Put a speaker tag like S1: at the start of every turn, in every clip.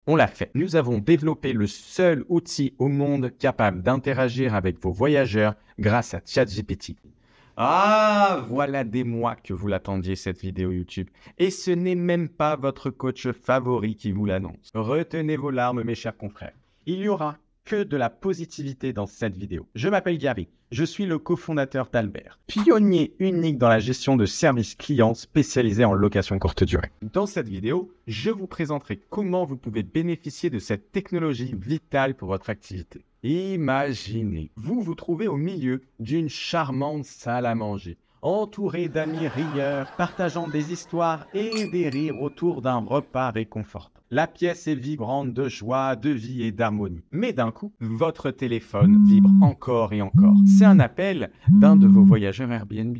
S1: On l'a fait. Nous avons développé le seul outil au monde capable d'interagir avec vos voyageurs grâce à ChatGPT. Ah, voilà des mois que vous l'attendiez cette vidéo YouTube. Et ce n'est même pas votre coach favori qui vous l'annonce. Retenez vos larmes, mes chers confrères. Il y aura que de la positivité dans cette vidéo. Je m'appelle Gary. Je suis le cofondateur d'Albert, pionnier unique dans la gestion de services clients spécialisés en location courte durée. Dans cette vidéo, je vous présenterai comment vous pouvez bénéficier de cette technologie vitale pour votre activité. Imaginez, vous vous trouvez au milieu d'une charmante salle à manger, entouré d'amis rieurs, partageant des histoires et des rires autour d'un repas réconfortant. La pièce est vibrante de joie, de vie et d'harmonie. Mais d'un coup, votre téléphone vibre encore et encore. C'est un appel d'un de vos voyageurs Airbnb.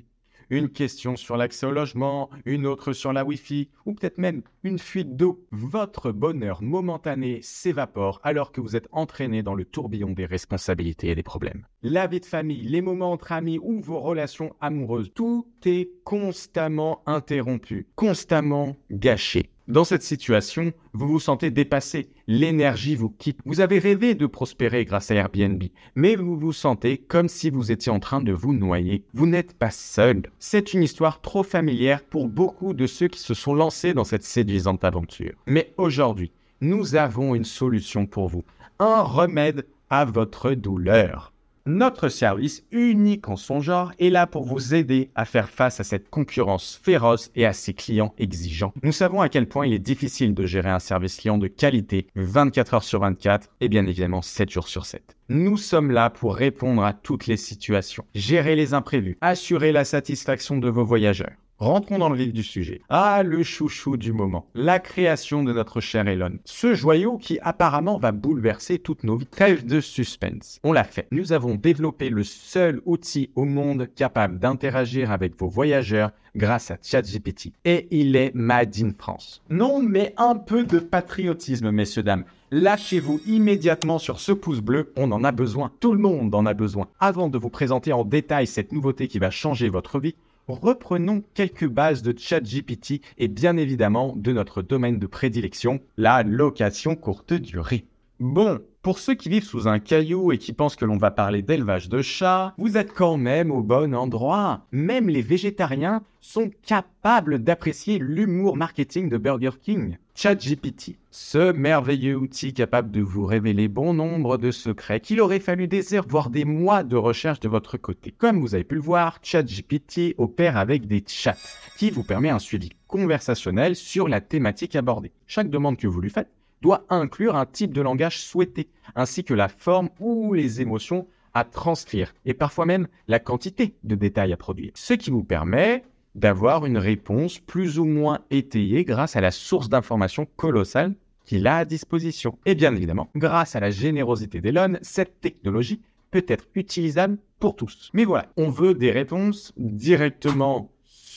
S1: Une question sur l'accès au logement, une autre sur la Wi-Fi, ou peut-être même une fuite d'eau. Votre bonheur momentané s'évapore alors que vous êtes entraîné dans le tourbillon des responsabilités et des problèmes. La vie de famille, les moments entre amis ou vos relations amoureuses, tout est constamment interrompu, constamment gâché. Dans cette situation, vous vous sentez dépassé, l'énergie vous quitte. Vous avez rêvé de prospérer grâce à Airbnb, mais vous vous sentez comme si vous étiez en train de vous noyer. Vous n'êtes pas seul. C'est une histoire trop familière pour beaucoup de ceux qui se sont lancés dans cette séduisante aventure. Mais aujourd'hui, nous avons une solution pour vous, un remède à votre douleur. Notre service, unique en son genre, est là pour vous aider à faire face à cette concurrence féroce et à ses clients exigeants. Nous savons à quel point il est difficile de gérer un service client de qualité 24 heures sur 24 et bien évidemment 7 jours sur 7. Nous sommes là pour répondre à toutes les situations, gérer les imprévus, assurer la satisfaction de vos voyageurs. Rentrons dans le vif du sujet. Ah, le chouchou du moment. La création de notre cher Elon. Ce joyau qui apparemment va bouleverser toutes nos vies. Trêve de suspense. On l'a fait. Nous avons développé le seul outil au monde capable d'interagir avec vos voyageurs grâce à ChatGPT. Et il est made in France. Non, mais un peu de patriotisme, messieurs, dames. Lâchez-vous immédiatement sur ce pouce bleu, on en a besoin. Tout le monde en a besoin. Avant de vous présenter en détail cette nouveauté qui va changer votre vie, reprenons quelques bases de ChatGPT et bien évidemment de notre domaine de prédilection, la location courte durée. Bon, pour ceux qui vivent sous un caillou et qui pensent que l'on va parler d'élevage de chats, vous êtes quand même au bon endroit. Même les végétariens sont capables d'apprécier l'humour marketing de Burger King. ChatGPT, ce merveilleux outil capable de vous révéler bon nombre de secrets qu'il aurait fallu des heures, voire des mois de recherche de votre côté. Comme vous avez pu le voir, ChatGPT opère avec des chats qui vous permet un suivi conversationnel sur la thématique abordée. Chaque demande que vous lui faites doit inclure un type de langage souhaité, ainsi que la forme ou les émotions à transcrire, et parfois même la quantité de détails à produire. Ce qui vous permet d'avoir une réponse plus ou moins étayée grâce à la source d'informations colossale qu'il a à disposition. Et bien évidemment, grâce à la générosité d'Elon, cette technologie peut être utilisable pour tous. Mais voilà, on veut des réponses directement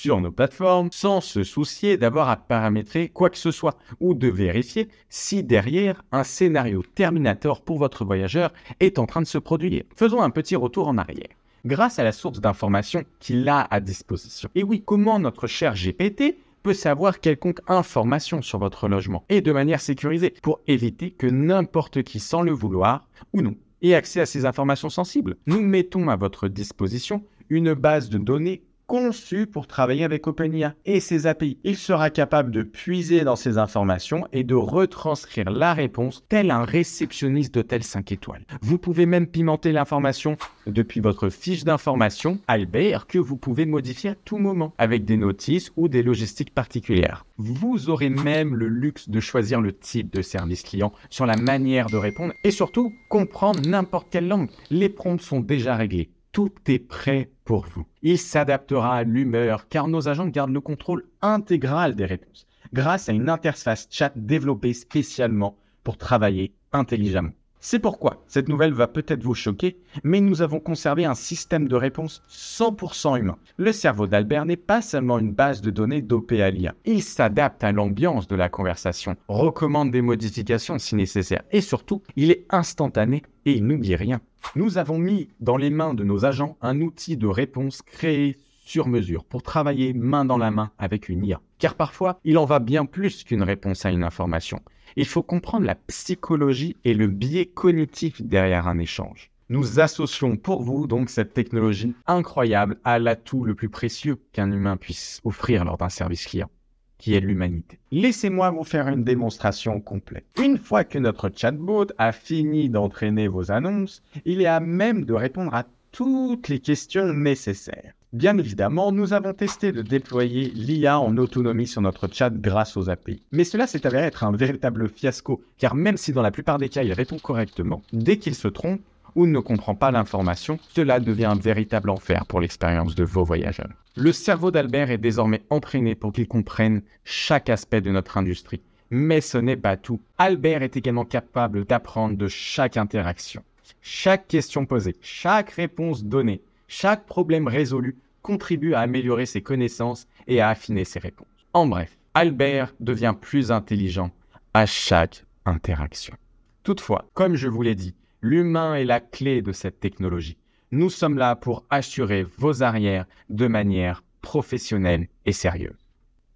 S1: sur nos plateformes, sans se soucier d'avoir à paramétrer quoi que ce soit ou de vérifier si derrière un scénario Terminator pour votre voyageur est en train de se produire. Faisons un petit retour en arrière. Grâce à la source d'information qu'il a à disposition. Et oui, comment notre cher GPT peut savoir quelconque information sur votre logement et de manière sécurisée pour éviter que n'importe qui sans le vouloir ou non ait accès à ces informations sensibles. Nous mettons à votre disposition une base de données conçu pour travailler avec OpenAI et ses API. Il sera capable de puiser dans ces informations et de retranscrire la réponse tel un réceptionniste d'hôtel 5 étoiles. Vous pouvez même pimenter l'information depuis votre fiche d'information Albert que vous pouvez modifier à tout moment avec des notices ou des logistiques particulières. Vous aurez même le luxe de choisir le type de service client sur la manière de répondre et surtout comprendre n'importe quelle langue. Les prompts sont déjà réglés. Tout est prêt pour vous. Il s'adaptera à l'humeur car nos agents gardent le contrôle intégral des réponses grâce à une interface chat développée spécialement pour travailler intelligemment. C'est pourquoi cette nouvelle va peut-être vous choquer, mais nous avons conservé un système de réponse 100% humain. Le cerveau d'Albert n'est pas seulement une base de données dopée à l'IA. Il s'adapte à l'ambiance de la conversation, recommande des modifications si nécessaire et surtout, il est instantané et il n'oublie rien. Nous avons mis dans les mains de nos agents un outil de réponse créé sur mesure pour travailler main dans la main avec une IA. Car parfois, il en va bien plus qu'une réponse à une information. Il faut comprendre la psychologie et le biais cognitif derrière un échange. Nous associons pour vous donc cette technologie incroyable à l'atout le plus précieux qu'un humain puisse offrir lors d'un service client, qui est l'humanité. Laissez-moi vous faire une démonstration complète. Une fois que notre chatbot a fini d'entraîner vos annonces, il est à même de répondre à toutes les questions nécessaires. Bien évidemment, nous avons testé de déployer l'IA en autonomie sur notre chat grâce aux API. Mais cela s'est avéré être un véritable fiasco, car même si dans la plupart des cas il répond correctement, dès qu'il se trompe ou ne comprend pas l'information, cela devient un véritable enfer pour l'expérience de vos voyageurs. Le cerveau d'Albert est désormais entraîné pour qu'il comprenne chaque aspect de notre industrie. Mais ce n'est pas tout. Albert est également capable d'apprendre de chaque interaction. Chaque question posée, chaque réponse donnée, chaque problème résolu contribue à améliorer ses connaissances et à affiner ses réponses. En bref, Albert devient plus intelligent à chaque interaction. Toutefois, comme je vous l'ai dit, l'humain est la clé de cette technologie. Nous sommes là pour assurer vos arrières de manière professionnelle et sérieuse.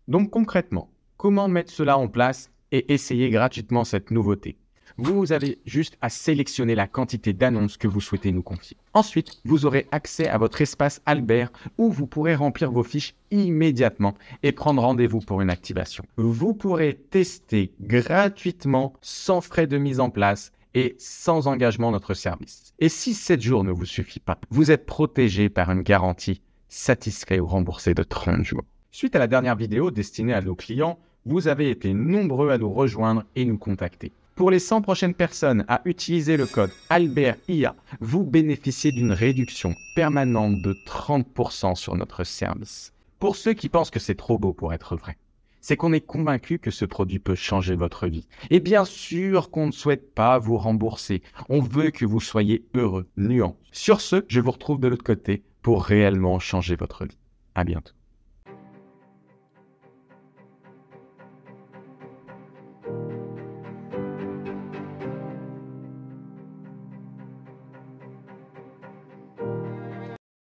S1: Donc concrètement, comment mettre cela en place et essayer gratuitement cette nouveauté? Vous avez juste à sélectionner la quantité d'annonces que vous souhaitez nous confier. Ensuite, vous aurez accès à votre espace Albert où vous pourrez remplir vos fiches immédiatement et prendre rendez-vous pour une activation. Vous pourrez tester gratuitement, sans frais de mise en place et sans engagement notre service. Et si 7 jours ne vous suffit pas, vous êtes protégé par une garantie satisfait ou remboursée de 30 jours. Suite à la dernière vidéo destinée à nos clients, vous avez été nombreux à nous rejoindre et nous contacter. Pour les 100 prochaines personnes à utiliser le code ALBERTIA, vous bénéficiez d'une réduction permanente de 30% sur notre service. Pour ceux qui pensent que c'est trop beau pour être vrai, c'est qu'on est convaincu que ce produit peut changer votre vie. Et bien sûr qu'on ne souhaite pas vous rembourser. On veut que vous soyez heureux. Nuance. Sur ce, je vous retrouve de l'autre côté pour réellement changer votre vie. À bientôt.